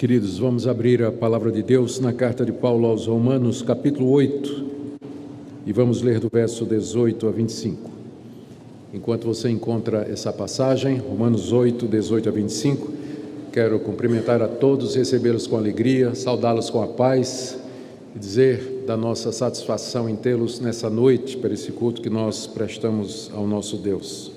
Queridos, vamos abrir a palavra de Deus na carta de Paulo aos Romanos, capítulo 8, e vamos ler do verso 18 a 25. Enquanto você encontra essa passagem, Romanos 8, 18 a 25, quero cumprimentar a todos, recebê-los com alegria, saudá-los com a paz e dizer da nossa satisfação em tê-los nessa noite, para esse culto que nós prestamos ao nosso Deus.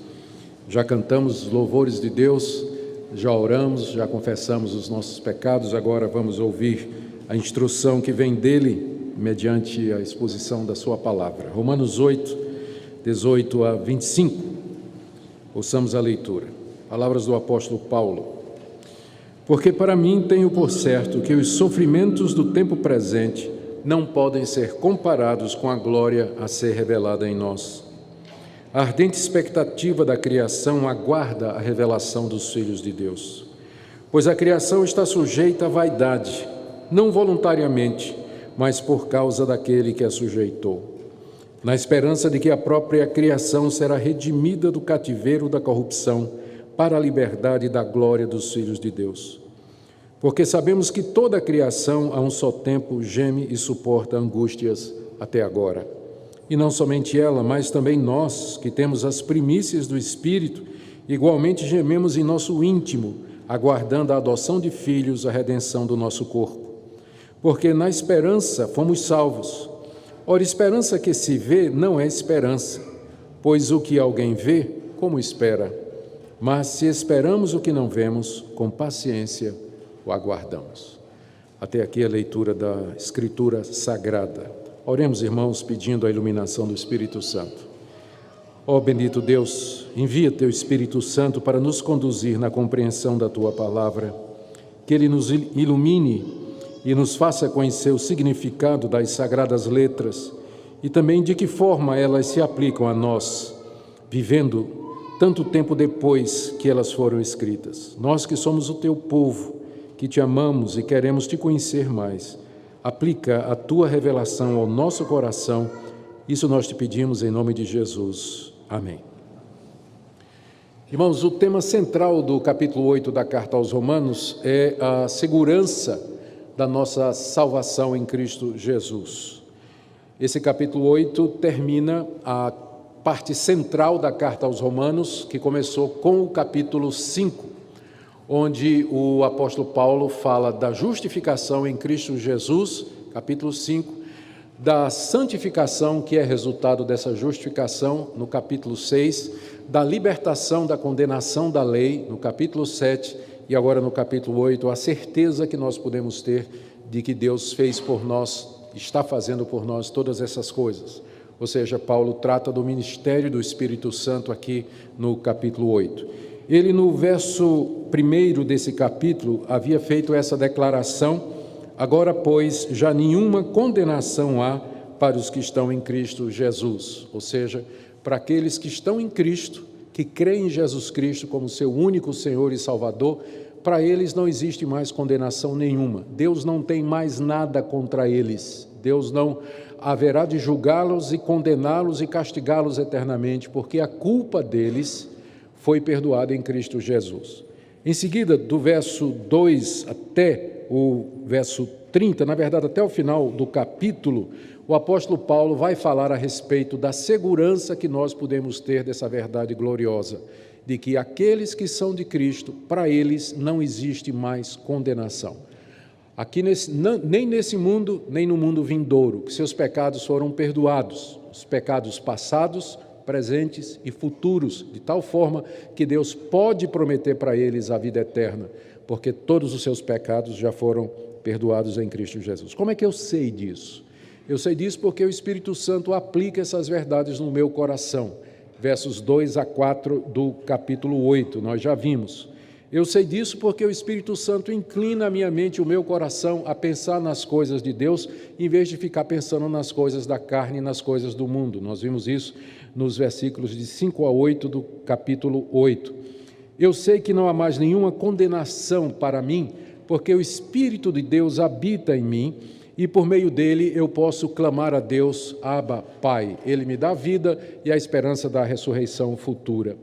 Já cantamos os louvores de Deus, já oramos, já confessamos os nossos pecados, agora vamos ouvir a instrução que vem dele, mediante a exposição da sua palavra. Romanos 8, 18 a 25. Ouçamos a leitura. Palavras do apóstolo Paulo. Porque para mim tenho por certo que os sofrimentos do tempo presente não podem ser comparados com a glória a ser revelada em nós. A ardente expectativa da criação aguarda a revelação dos filhos de Deus. Pois a criação está sujeita à vaidade, não voluntariamente, mas por causa daquele que a sujeitou, na esperança de que a própria criação será redimida do cativeiro da corrupção para a liberdade da glória dos filhos de Deus. Porque sabemos que toda a criação a um só tempo geme e suporta angústias até agora. E não somente ela, mas também nós, que temos as primícias do Espírito, igualmente gememos em nosso íntimo, aguardando a adoção de filhos, a redenção do nosso corpo. Porque na esperança fomos salvos. Ora, esperança que se vê não é esperança, pois o que alguém vê, como espera? Mas se esperamos o que não vemos, com paciência o aguardamos. Até aqui a leitura da Escritura Sagrada. Oremos, irmãos, pedindo a iluminação do Espírito Santo. Ó bendito Deus, envia Teu Espírito Santo para nos conduzir na compreensão da Tua palavra, que Ele nos ilumine e nos faça conhecer o significado das sagradas letras e também de que forma elas se aplicam a nós, vivendo tanto tempo depois que elas foram escritas. Nós que somos o Teu povo, que Te amamos e queremos Te conhecer mais, aplica a Tua revelação ao nosso coração, isso nós Te pedimos em nome de Jesus. Amém. Irmãos, o tema central do capítulo 8 da carta aos Romanos é a segurança da nossa salvação em Cristo Jesus. Esse capítulo 8 termina a parte central da carta aos Romanos, que começou com o capítulo 5, onde o apóstolo Paulo fala da justificação em Cristo Jesus, capítulo 5, da santificação, que é resultado dessa justificação, no capítulo 6, da libertação da condenação da lei, no capítulo 7, e agora no capítulo 8, a certeza que nós podemos ter de que Deus fez por nós, está fazendo por nós todas essas coisas. Ou seja, Paulo trata do ministério do Espírito Santo aqui no capítulo 8. Ele, no verso 1 desse capítulo, havia feito essa declaração: agora, pois, já nenhuma condenação há para os que estão em Cristo Jesus. Ou seja, para aqueles que estão em Cristo, que creem em Jesus Cristo como seu único Senhor e Salvador, para eles não existe mais condenação nenhuma. Deus não tem mais nada contra eles. Deus não haverá de julgá-los e condená-los e castigá-los eternamente, porque a culpa deles foi perdoado em Cristo Jesus. Em seguida, do verso 2 até o verso 30, na verdade até o final do capítulo, o apóstolo Paulo vai falar a respeito da segurança que nós podemos ter dessa verdade gloriosa, de que aqueles que são de Cristo, para eles não existe mais condenação. Aqui nem nesse mundo, nem no mundo vindouro, que seus pecados foram perdoados, os pecados passados, presentes e futuros, de tal forma que Deus pode prometer para eles a vida eterna, porque todos os seus pecados já foram perdoados em Cristo Jesus. Como é que eu sei disso? Eu sei disso porque o Espírito Santo aplica essas verdades no meu coração. Versos 2 a 4 do capítulo 8, nós já vimos. Eu sei disso porque o Espírito Santo inclina a minha mente e o meu coração a pensar nas coisas de Deus, em vez de ficar pensando nas coisas da carne e nas coisas do mundo. Nós vimos isso nos versículos de 5 a 8 do capítulo 8. Eu sei que não há mais nenhuma condenação para mim, porque o Espírito de Deus habita em mim, e por meio dele eu posso clamar a Deus, Abba, Pai. Ele me dá vida e a esperança da ressurreição futura.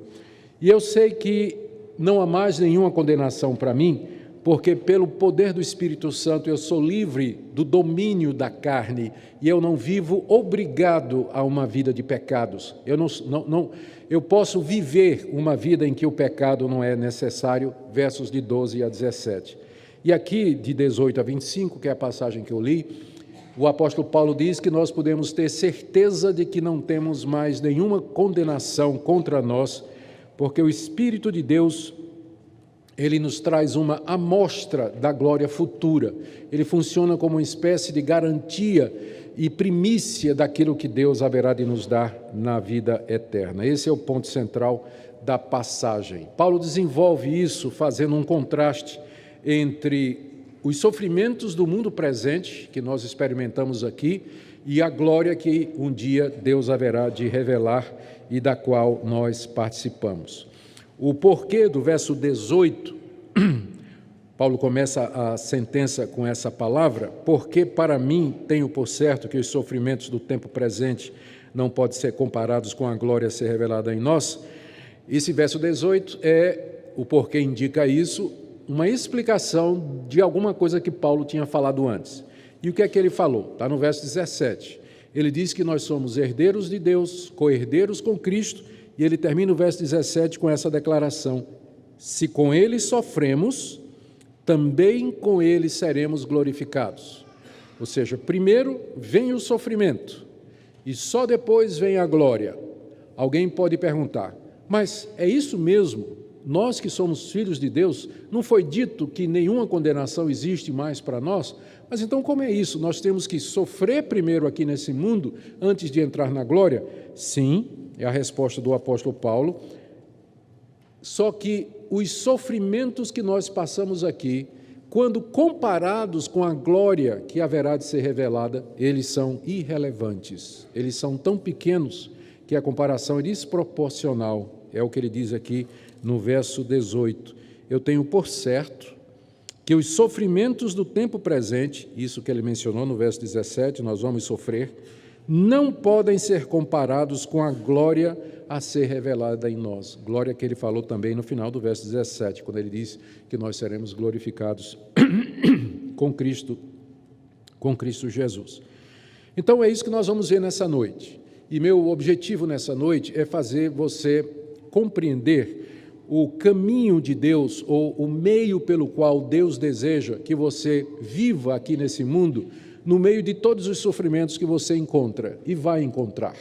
E eu sei que não há mais nenhuma condenação para mim, porque pelo poder do Espírito Santo eu sou livre do domínio da carne e eu não vivo obrigado a uma vida de pecados. Eu posso viver uma vida em que o pecado não é necessário, versos de 12 a 17. E aqui, de 18 a 25, que é a passagem que eu li, o apóstolo Paulo diz que nós podemos ter certeza de que não temos mais nenhuma condenação contra nós, porque o Espírito de Deus, ele nos traz uma amostra da glória futura. Ele funciona como uma espécie de garantia e primícia daquilo que Deus haverá de nos dar na vida eterna. Esse é o ponto central da passagem. Paulo desenvolve isso fazendo um contraste entre os sofrimentos do mundo presente, que nós experimentamos aqui, e a glória que um dia Deus haverá de revelar e da qual nós participamos. O porquê do verso 18, Paulo começa a sentença com essa palavra: porque para mim tenho por certo que os sofrimentos do tempo presente não podem ser comparados com a glória a ser revelada em nós. Esse verso 18 o porquê indica isso, uma explicação de alguma coisa que Paulo tinha falado antes. E o que é que ele falou? Está no verso 17. Ele diz que nós somos herdeiros de Deus, co-herdeiros com Cristo, e ele termina o verso 17 com essa declaração: se com ele sofremos, também com ele seremos glorificados. Ou seja, primeiro vem o sofrimento, e só depois vem a glória. Alguém pode perguntar, mas é isso mesmo? Nós que somos filhos de Deus, não foi dito que nenhuma condenação existe mais para nós? Mas então como é isso? Nós temos que sofrer primeiro aqui nesse mundo, antes de entrar na glória? Sim, é a resposta do apóstolo Paulo. Só que os sofrimentos que nós passamos aqui, quando comparados com a glória que haverá de ser revelada, eles são irrelevantes. Eles são tão pequenos que a comparação é desproporcional. É o que ele diz aqui no verso 18. Eu tenho por certo que os sofrimentos do tempo presente, isso que ele mencionou no verso 17, nós vamos sofrer, não podem ser comparados com a glória a ser revelada em nós. Glória que ele falou também no final do verso 17, quando ele diz que nós seremos glorificados com Cristo Jesus. Então é isso que nós vamos ver nessa noite. E meu objetivo nessa noite é fazer você compreender o caminho de Deus, ou o meio pelo qual Deus deseja que você viva aqui nesse mundo, no meio de todos os sofrimentos que você encontra e vai encontrar.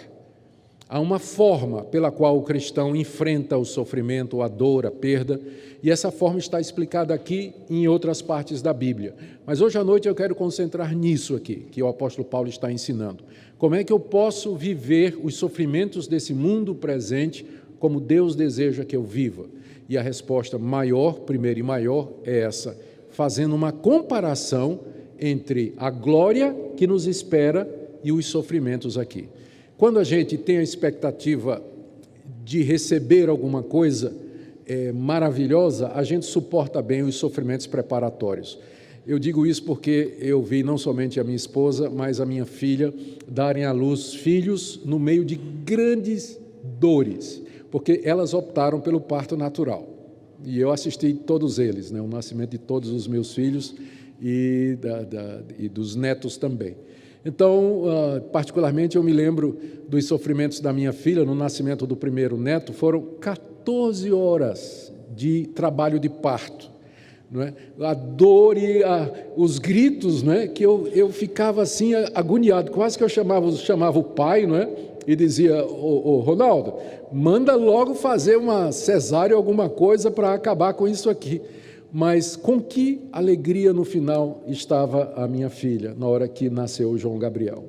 Há uma forma pela qual o cristão enfrenta o sofrimento, a dor, a perda, e essa forma está explicada aqui e em outras partes da Bíblia. Mas hoje à noite eu quero concentrar nisso aqui, que o apóstolo Paulo está ensinando. Como é que eu posso viver os sofrimentos desse mundo presente como Deus deseja que eu viva? E a resposta maior, primeira e maior, é essa, fazendo uma comparação entre a glória que nos espera e os sofrimentos aqui. Quando a gente tem a expectativa de receber alguma coisa maravilhosa, a gente suporta bem os sofrimentos preparatórios. Eu digo isso porque eu vi não somente a minha esposa, mas a minha filha darem à luz filhos no meio de grandes dores, porque elas optaram pelo parto natural. E eu assisti todos eles, o nascimento de todos os meus filhos e dos netos também. Então, particularmente, eu me lembro dos sofrimentos da minha filha no nascimento do primeiro neto. Foram 14 horas de trabalho de parto, não é? A dor e os gritos, não é? Que eu ficava assim agoniado, quase que eu chamava o pai, não é? E dizia: ô Ronaldo, manda logo fazer uma cesárea, alguma coisa para acabar com isso aqui. Mas com que alegria no final estava a minha filha, na hora que nasceu o João Gabriel.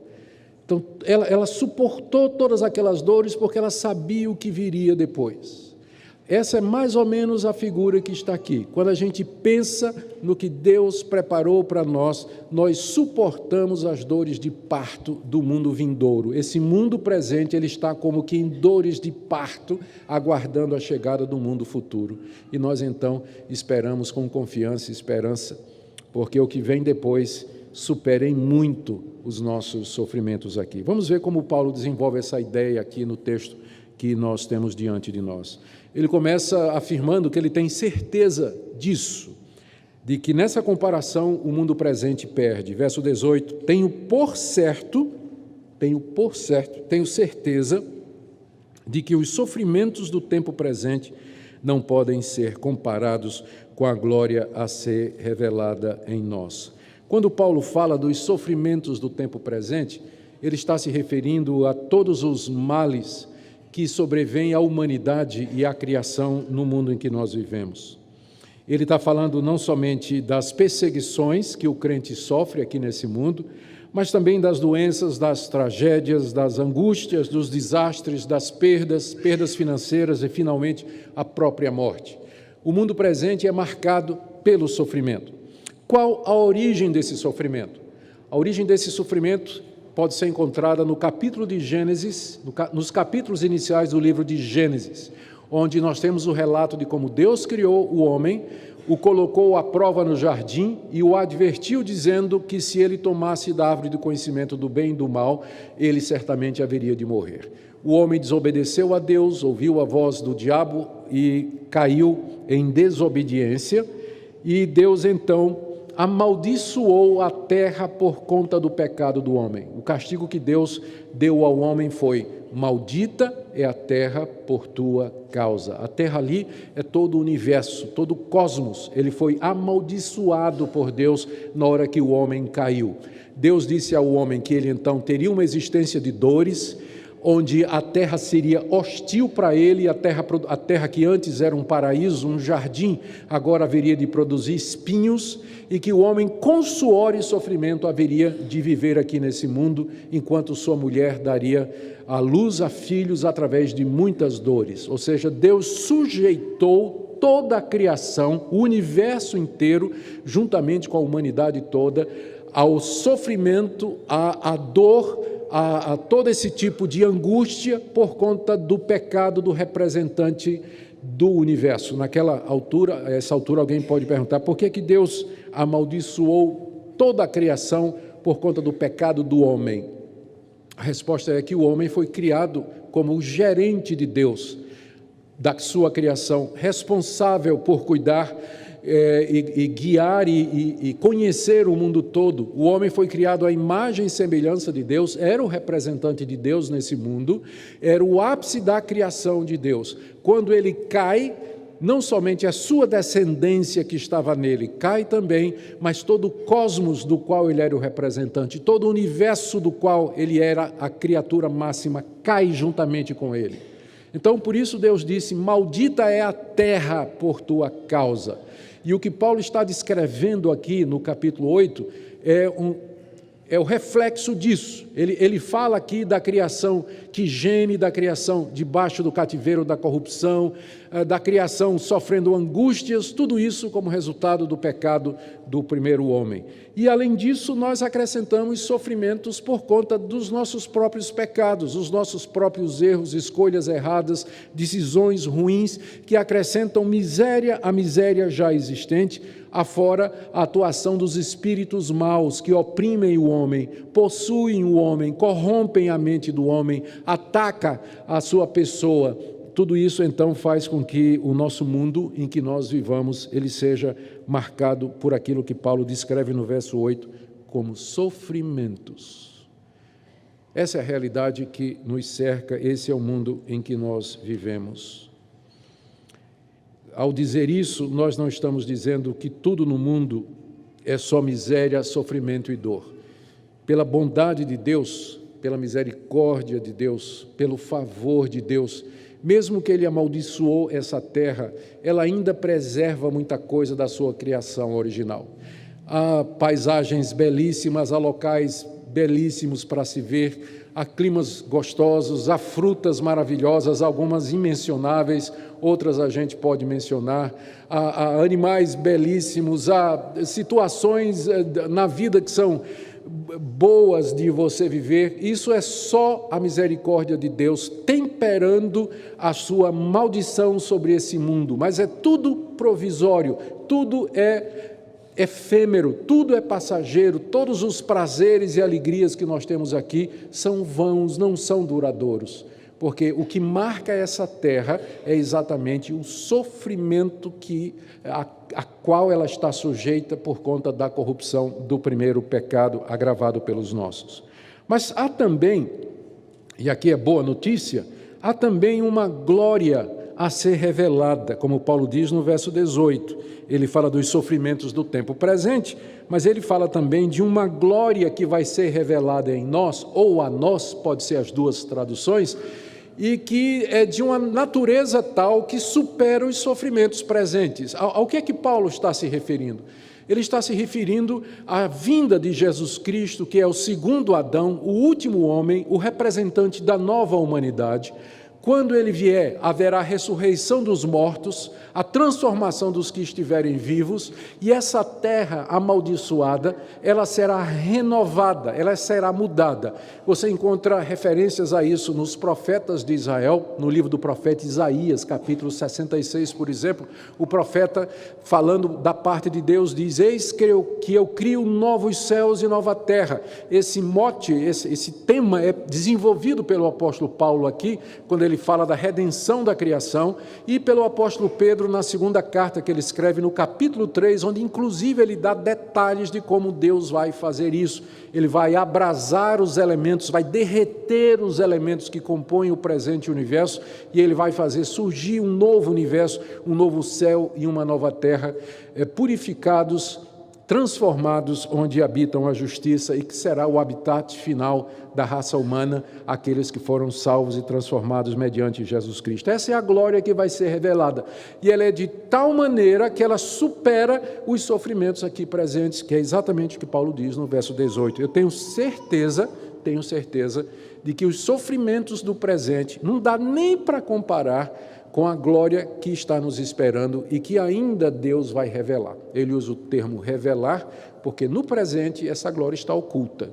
Então, ela suportou todas aquelas dores porque ela sabia o que viria depois. Essa é mais ou menos a figura que está aqui. Quando a gente pensa no que Deus preparou para nós, nós suportamos as dores de parto do mundo vindouro. Esse mundo presente, ele está como que em dores de parto, aguardando a chegada do mundo futuro. E nós, então, esperamos com confiança e esperança, porque o que vem depois supera em muito os nossos sofrimentos aqui. Vamos ver como Paulo desenvolve essa ideia aqui no texto que nós temos diante de nós. Ele começa afirmando que ele tem certeza disso, de que nessa comparação o mundo presente perde. Verso 18, tenho certeza de que os sofrimentos do tempo presente não podem ser comparados com a glória a ser revelada em nós. Quando Paulo fala dos sofrimentos do tempo presente, ele está se referindo a todos os males que sobrevêm à humanidade e à criação no mundo em que nós vivemos. Ele está falando não somente das perseguições que o crente sofre aqui nesse mundo, mas também das doenças, das tragédias, das angústias, dos desastres, das perdas financeiras e, finalmente, a própria morte. O mundo presente é marcado pelo sofrimento. Qual a origem desse sofrimento? A origem desse sofrimento pode ser encontrada no capítulo de Gênesis, nos capítulos iniciais do livro de Gênesis, onde nós temos o relato de como Deus criou o homem, o colocou à prova no jardim e o advertiu dizendo que se ele tomasse da árvore do conhecimento do bem e do mal, ele certamente haveria de morrer. O homem desobedeceu a Deus, ouviu a voz do diabo e caiu em desobediência, e Deus então amaldiçoou a terra por conta do pecado do homem. O castigo que Deus deu ao homem foi: maldita é a terra por tua causa. A terra ali é todo o universo, todo o cosmos. Ele foi amaldiçoado por Deus na hora que o homem caiu. Deus disse ao homem que ele então teria uma existência de dores, onde a terra seria hostil para ele, a terra que antes era um paraíso, um jardim, agora haveria de produzir espinhos, e que o homem com suor e sofrimento haveria de viver aqui nesse mundo, enquanto sua mulher daria à luz a filhos através de muitas dores. Ou seja, Deus sujeitou toda a criação, o universo inteiro, juntamente com a humanidade toda, ao sofrimento, à dor, a todo esse tipo de angústia por conta do pecado do representante do universo. Naquela altura, essa altura, alguém pode perguntar: por que Deus amaldiçoou toda a criação por conta do pecado do homem? A resposta é que o homem foi criado como o gerente de Deus, da sua criação, responsável por cuidar e guiar e conhecer o mundo todo. O homem foi criado à imagem e semelhança de Deus, era o representante de Deus nesse mundo, era o ápice da criação de Deus. Quando ele cai, não somente a sua descendência que estava nele cai também, mas todo o cosmos do qual ele era o representante, todo o universo do qual ele era a criatura máxima, cai juntamente com ele. Então, por isso Deus disse: maldita é a terra por tua causa. E o que Paulo está descrevendo aqui no capítulo 8 é o reflexo disso. Ele fala aqui da criação que geme, da criação debaixo do cativeiro da corrupção, da criação sofrendo angústias, tudo isso como resultado do pecado do primeiro homem. E, além disso, nós acrescentamos sofrimentos por conta dos nossos próprios pecados, os nossos próprios erros, escolhas erradas, decisões ruins, que acrescentam miséria à miséria já existente, afora a atuação dos espíritos maus que oprimem o homem, possuem o homem, corrompem a mente do homem, atacam a sua pessoa. Tudo isso, então, faz com que o nosso mundo em que nós vivamos, ele seja marcado por aquilo que Paulo descreve no verso 8 como sofrimentos. Essa é a realidade que nos cerca, esse é o mundo em que nós vivemos. Ao dizer isso, nós não estamos dizendo que tudo no mundo é só miséria, sofrimento e dor. Pela bondade de Deus, pela misericórdia de Deus, pelo favor de Deus, mesmo que ele amaldiçoou essa terra, ela ainda preserva muita coisa da sua criação original. Há paisagens belíssimas, há locais belíssimos para se ver, há climas gostosos, há frutas maravilhosas, algumas imencionáveis, outras a gente pode mencionar, há animais belíssimos, há situações na vida que são boas de você viver. Isso é só a misericórdia de Deus temperando a sua maldição sobre esse mundo, mas é tudo provisório, tudo é efêmero, tudo é passageiro, todos os prazeres e alegrias que nós temos aqui são vãos, não são duradouros. porque o que marca essa terra é exatamente o sofrimento a qual ela está sujeita por conta da corrupção do primeiro pecado agravado pelos nossos. Mas há também, e aqui é boa notícia, há também uma glória a ser revelada, como Paulo diz no verso 18. Ele fala dos sofrimentos do tempo presente, mas ele fala também de uma glória que vai ser revelada em nós, ou a nós, pode ser as duas traduções, e que é de uma natureza tal que supera os sofrimentos presentes. Ao que é que Paulo está se referindo? Ele está se referindo à vinda de Jesus Cristo, que é o segundo Adão, o último homem, o representante da nova humanidade. Quando ele vier, haverá a ressurreição dos mortos, a transformação dos que estiverem vivos, e essa terra amaldiçoada, ela será renovada, ela será mudada. Você encontra referências a isso nos profetas de Israel, no livro do profeta Isaías, capítulo 66, por exemplo. O profeta, falando da parte de Deus, diz: eis que eu crio novos céus e nova terra. Esse mote, esse tema é desenvolvido pelo apóstolo Paulo aqui, quando ele fala da redenção da criação, e pelo apóstolo Pedro na segunda carta que ele escreve no capítulo 3, onde inclusive ele dá detalhes de como Deus vai fazer isso. Ele vai abrasar os elementos, vai derreter os elementos que compõem o presente universo, e ele vai fazer surgir um novo universo, um novo céu e uma nova terra, purificados, transformados, onde habitam a justiça, e que será o habitat final da raça humana, aqueles que foram salvos e transformados mediante Jesus Cristo. Essa é a glória que vai ser revelada, e ela é de tal maneira que ela supera os sofrimentos aqui presentes, que é exatamente o que Paulo diz no verso 18. Eu tenho certeza de que os sofrimentos do presente não dá nem para comparar com a glória que está nos esperando e que ainda Deus vai revelar. Ele usa o termo revelar, porque no presente essa glória está oculta.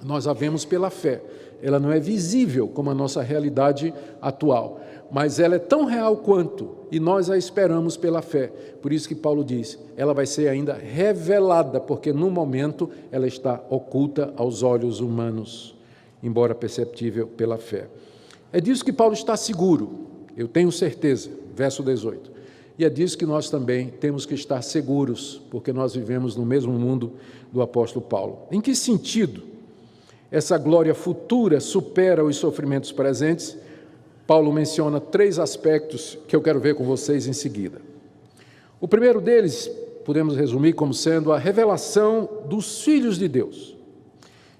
Nós a vemos pela fé. Ela não é visível como a nossa realidade atual, mas ela é tão real quanto, e nós a esperamos pela fé. Por isso que Paulo diz, ela vai ser ainda revelada, porque no momento ela está oculta aos olhos humanos, embora perceptível pela fé. É disso que Paulo está seguro. Eu tenho certeza, verso 18, e é disso que nós também temos que estar seguros, porque nós vivemos no mesmo mundo do apóstolo Paulo. Em que sentido essa glória futura supera os sofrimentos presentes? Paulo menciona 3 aspectos que eu quero ver com vocês em seguida. O primeiro deles, podemos resumir como sendo a revelação dos filhos de Deus.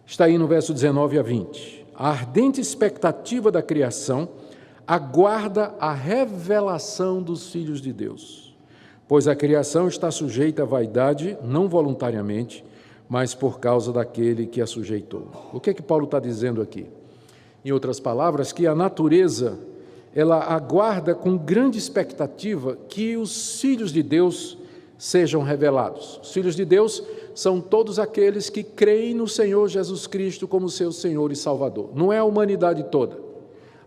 Está aí no verso 19 a 20. A ardente expectativa da criação aguarda a revelação dos filhos de Deus, pois a criação está sujeita à vaidade, não voluntariamente, mas por causa daquele que a sujeitou. O que é que Paulo está dizendo aqui? Em outras palavras, que a natureza, ela aguarda com grande expectativa que os filhos de Deus sejam revelados. Os filhos de Deus são todos aqueles que creem no Senhor Jesus Cristo como seu Senhor e Salvador. Não é a humanidade toda.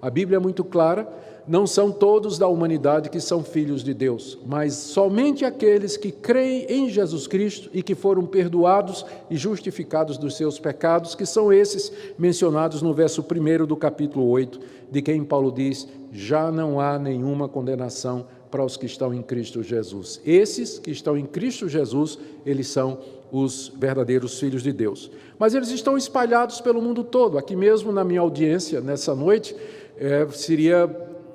A Bíblia é muito clara, não são todos da humanidade que são filhos de Deus, mas somente aqueles que creem em Jesus Cristo e que foram perdoados e justificados dos seus pecados, que são esses mencionados no verso 1 do capítulo 8, de quem Paulo diz: já não há nenhuma condenação para os que estão em Cristo Jesus. Esses que estão em Cristo Jesus, eles são os verdadeiros filhos de Deus. Mas eles estão espalhados pelo mundo todo. Aqui mesmo na minha audiência, nessa noite,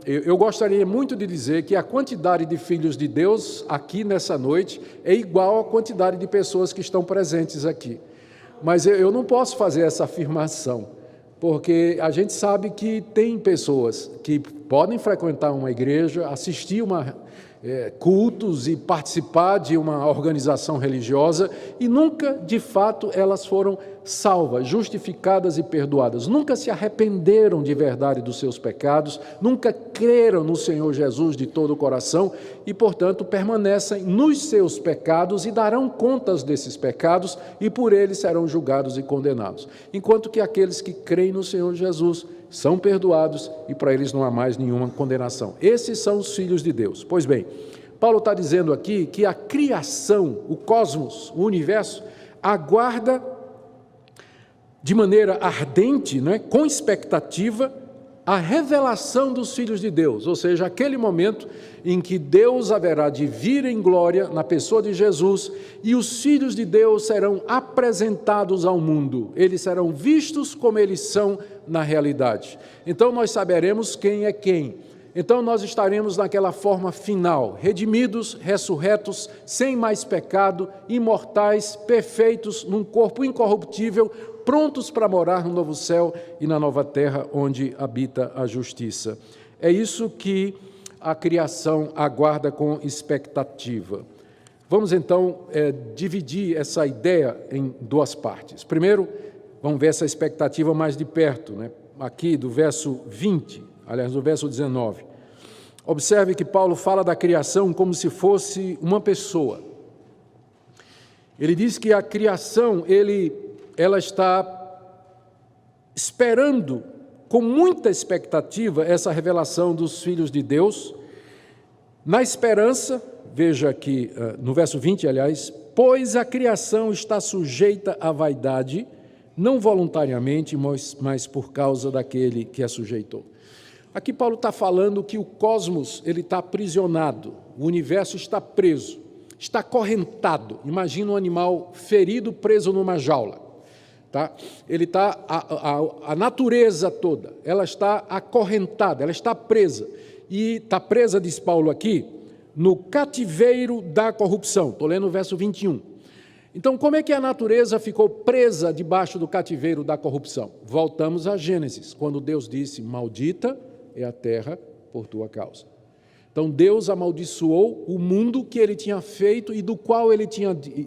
eu gostaria muito de dizer que a quantidade de filhos de Deus aqui nessa noite é igual à quantidade de pessoas que estão presentes aqui. Mas eu não posso fazer essa afirmação, porque a gente sabe que tem pessoas que podem frequentar uma igreja, assistir cultos e participar de uma organização religiosa e nunca, de fato, elas foram salvas, justificadas e perdoadas. Nunca se arrependeram de verdade dos seus pecados, nunca creram no Senhor Jesus de todo o coração e, portanto, permanecem nos seus pecados e darão contas desses pecados e por eles serão julgados e condenados. Enquanto que aqueles que creem no Senhor Jesus são perdoados e para eles não há mais nenhuma condenação. Esses são os filhos de Deus. Pois bem, Paulo está dizendo aqui que a criação, o cosmos, o universo, aguarda de maneira ardente, com expectativa, a revelação dos filhos de Deus, ou seja, aquele momento em que Deus haverá de vir em glória na pessoa de Jesus e os filhos de Deus serão apresentados ao mundo, eles serão vistos como eles são na realidade. Então nós saberemos quem é quem. Então nós estaremos naquela forma final, redimidos, ressurretos, sem mais pecado, imortais, perfeitos, num corpo incorruptível, prontos para morar no novo céu e na nova terra onde habita a justiça. É isso que a criação aguarda com expectativa. Vamos então dividir essa ideia em duas partes. Primeiro, vamos ver essa expectativa mais de perto, né? Aqui do verso 20, aliás, do verso 19. Observe que Paulo fala da criação como se fosse uma pessoa. Ele diz que a criação, ela está esperando com muita expectativa essa revelação dos filhos de Deus, na esperança, veja aqui no verso 20, aliás, pois a criação está sujeita à vaidade, não voluntariamente, mas por causa daquele que a sujeitou. Aqui Paulo está falando que o cosmos ele está aprisionado, o universo está preso, está acorrentado. Imagina um animal ferido preso numa jaula. Tá? Ele está, a natureza toda, ela está acorrentada, ela está presa. E está presa, diz Paulo aqui, no cativeiro da corrupção. Estou lendo o verso 21. Então, como é que a natureza ficou presa debaixo do cativeiro da corrupção? Voltamos a Gênesis, quando Deus disse, maldita é a terra por tua causa. Então, Deus amaldiçoou o mundo que ele tinha feito e do qual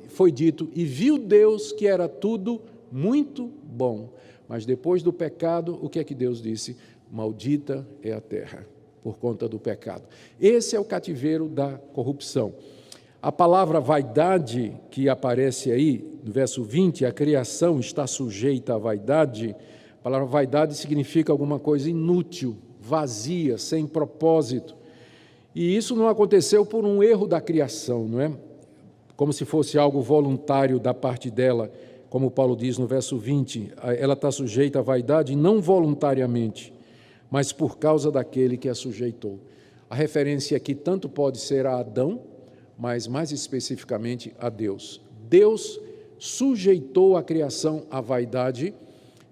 foi dito, e viu Deus que era tudo muito bom. Mas depois do pecado, o que é que Deus disse? Maldita é a terra por conta do pecado. Esse é o cativeiro da corrupção. A palavra vaidade que aparece aí, no verso 20, a criação está sujeita à vaidade. A palavra vaidade significa alguma coisa inútil, vazia, sem propósito. E isso não aconteceu por um erro da criação, não é? Como se fosse algo voluntário da parte dela, como Paulo diz no verso 20, ela está sujeita à vaidade não voluntariamente, mas por causa daquele que a sujeitou. A referência aqui tanto pode ser a Adão, mas mais especificamente a Deus. Deus sujeitou a criação à vaidade,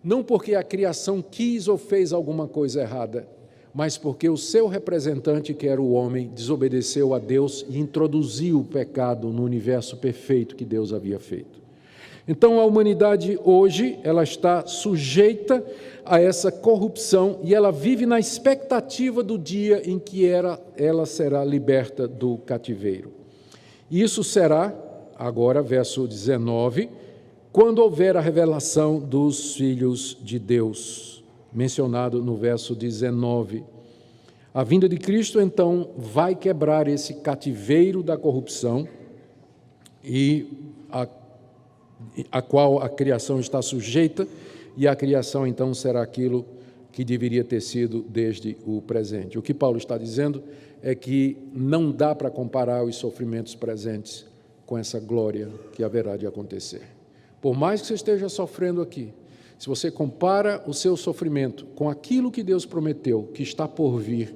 não porque a criação quis ou fez alguma coisa errada, mas porque o seu representante, que era o homem, desobedeceu a Deus e introduziu o pecado no universo perfeito que Deus havia feito. Então, a humanidade hoje, ela está sujeita a essa corrupção e ela vive na expectativa do dia em que ela será liberta do cativeiro. Isso será, agora, verso 19, quando houver a revelação dos filhos de Deus, mencionado no verso 19. A vinda de Cristo, então, vai quebrar esse cativeiro da corrupção e a qual a criação está sujeita, e a criação, então, será aquilo que deveria ter sido desde o presente. O que Paulo está dizendo é que não dá para comparar os sofrimentos presentes com essa glória que haverá de acontecer. Por mais que você esteja sofrendo aqui, se você compara o seu sofrimento com aquilo que Deus prometeu, que está por vir,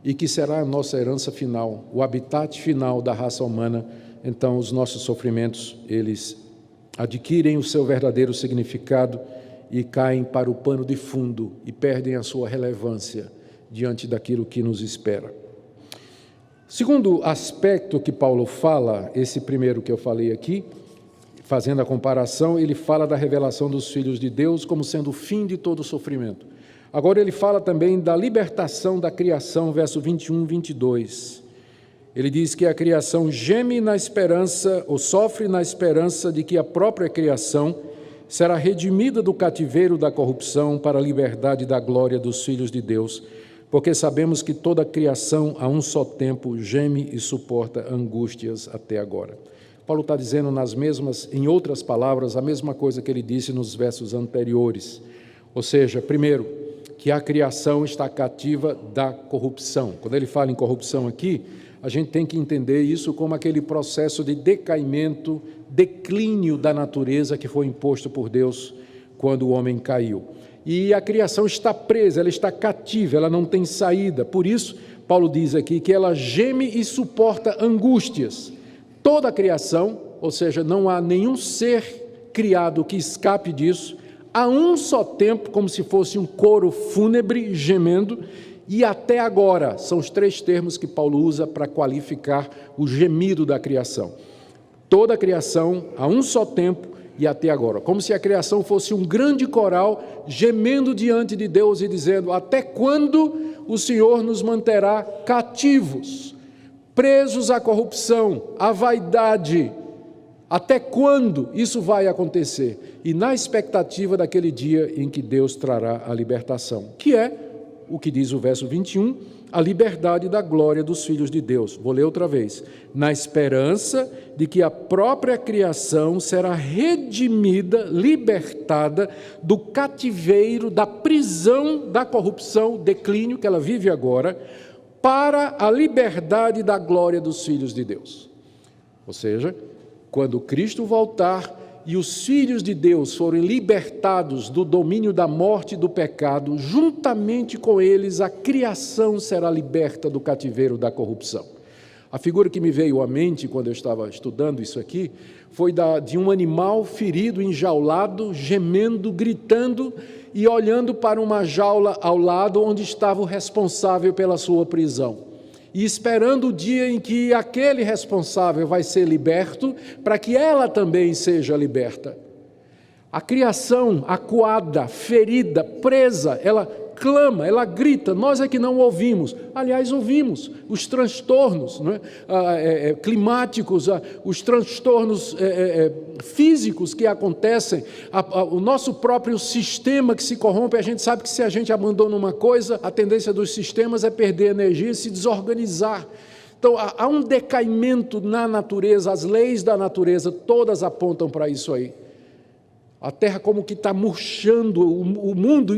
e que será a nossa herança final, o habitat final da raça humana, então os nossos sofrimentos, eles adquirem o seu verdadeiro significado e caem para o pano de fundo e perdem a sua relevância diante daquilo que nos espera. Segundo aspecto que Paulo fala, esse primeiro que eu falei aqui, fazendo a comparação, ele fala da revelação dos filhos de Deus como sendo o fim de todo sofrimento. Agora ele fala também da libertação da criação, verso 21 e 22. Ele diz que a criação geme na esperança, ou sofre na esperança de que a própria criação será redimida do cativeiro da corrupção para a liberdade da glória dos filhos de Deus, porque sabemos que toda a criação a um só tempo geme e suporta angústias até agora. Paulo está dizendo em outras palavras, a mesma coisa que ele disse nos versos anteriores. Ou seja, primeiro, que a criação está cativa da corrupção. Quando ele fala em corrupção aqui, a gente tem que entender isso como aquele processo de decaimento, declínio da natureza que foi imposto por Deus quando o homem caiu. e a criação está presa, ela está cativa, ela não tem saída. Por isso, Paulo diz aqui que ela geme e suporta angústias. Toda a criação, ou seja, não há nenhum ser criado que escape disso, a um só tempo, como se fosse um coro fúnebre gemendo, e até agora, são os 3 termos que Paulo usa para qualificar o gemido da criação. Toda a criação, a um só tempo e até agora, como se a criação fosse um grande coral gemendo diante de Deus e dizendo: até quando o Senhor nos manterá cativos, presos à corrupção, à vaidade? Até quando isso vai acontecer? E na expectativa daquele dia em que Deus trará a libertação, que é o que diz o verso 21, a liberdade da glória dos filhos de Deus. Vou ler outra vez. Na esperança de que a própria criação será redimida, libertada do cativeiro, da prisão, da corrupção, declínio que ela vive agora, para a liberdade da glória dos filhos de Deus. Ou seja, quando Cristo voltar e os filhos de Deus forem libertados do domínio da morte e do pecado, juntamente com eles a criação será liberta do cativeiro da corrupção. A figura que me veio à mente quando eu estava estudando isso aqui foi de um animal ferido, enjaulado, gemendo, gritando e olhando para uma jaula ao lado onde estava o responsável pela sua prisão. E esperando o dia em que aquele responsável vai ser liberto, para que ela também seja liberta. A criação, acuada, ferida, presa, ela clama, ela grita, nós é que não ouvimos. Aliás, ouvimos os transtornos, não é? Climáticos, os transtornos físicos que acontecem, o nosso próprio sistema que se corrompe. A gente sabe que se a gente abandona uma coisa, a tendência dos sistemas é perder energia e se desorganizar. Então, há um decaimento na natureza, as leis da natureza todas apontam para isso aí. A terra como que está murchando, o mundo,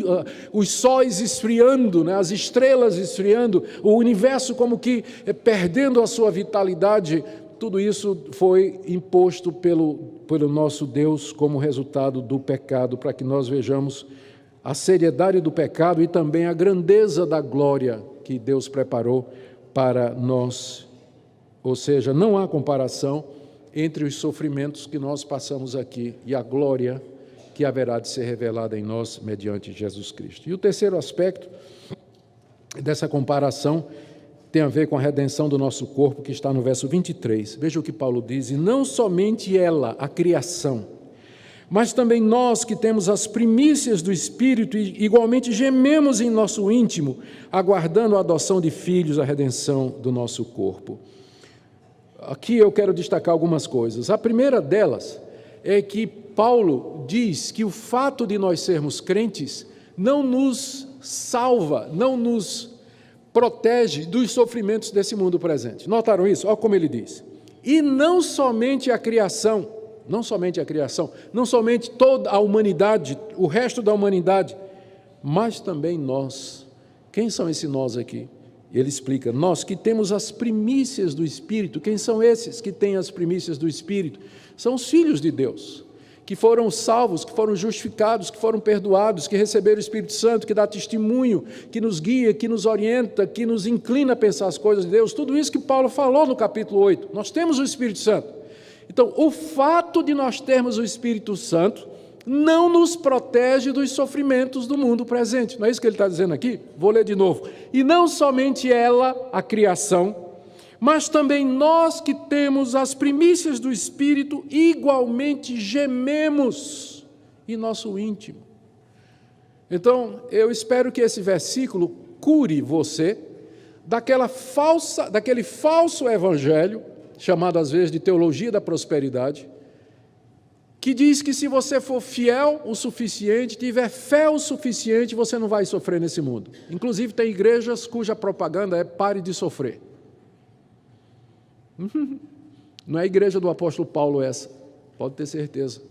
os sóis esfriando, né? As estrelas esfriando, o universo como que perdendo a sua vitalidade. Tudo isso foi imposto pelo nosso Deus como resultado do pecado, para que nós vejamos a seriedade do pecado e também a grandeza da glória que Deus preparou para nós. Ou seja, não há comparação entre os sofrimentos que nós passamos aqui e a glória que haverá de ser revelada em nós mediante Jesus Cristo. E o terceiro aspecto dessa comparação tem a ver com a redenção do nosso corpo, que está no verso 23. Veja o que Paulo diz: e não somente ela, a criação, mas também nós que temos as primícias do Espírito e igualmente gememos em nosso íntimo, aguardando a adoção de filhos, a redenção do nosso corpo. Aqui eu quero destacar algumas coisas. A primeira delas é que Paulo diz que o fato de nós sermos crentes não nos salva, não nos protege dos sofrimentos desse mundo presente. Notaram isso? Olha como ele diz. E não somente a criação, não somente toda a humanidade, o resto da humanidade, mas também nós. Quem são esses nós aqui? Ele explica: nós que temos as primícias do Espírito. Quem são esses que têm as primícias do Espírito? São os filhos de Deus, que foram salvos, que foram justificados, que foram perdoados, que receberam o Espírito Santo, que dá testemunho, que nos guia, que nos orienta, que nos inclina a pensar as coisas de Deus. Tudo isso que Paulo falou no capítulo 8. Nós temos o Espírito Santo. Então, o fato de nós termos o Espírito Santo não nos protege dos sofrimentos do mundo presente. Não é isso que ele está dizendo aqui? Vou ler de novo. E não somente ela, a criação, mas também nós que temos as primícias do Espírito, igualmente gememos em nosso íntimo. Então, eu espero que esse versículo cure você daquele falso evangelho, chamado às vezes de teologia da prosperidade, que diz que se você for fiel o suficiente, tiver fé o suficiente, você não vai sofrer nesse mundo. Inclusive, tem igrejas cuja propaganda é pare de sofrer. Não é a igreja do apóstolo Paulo essa, pode ter certeza.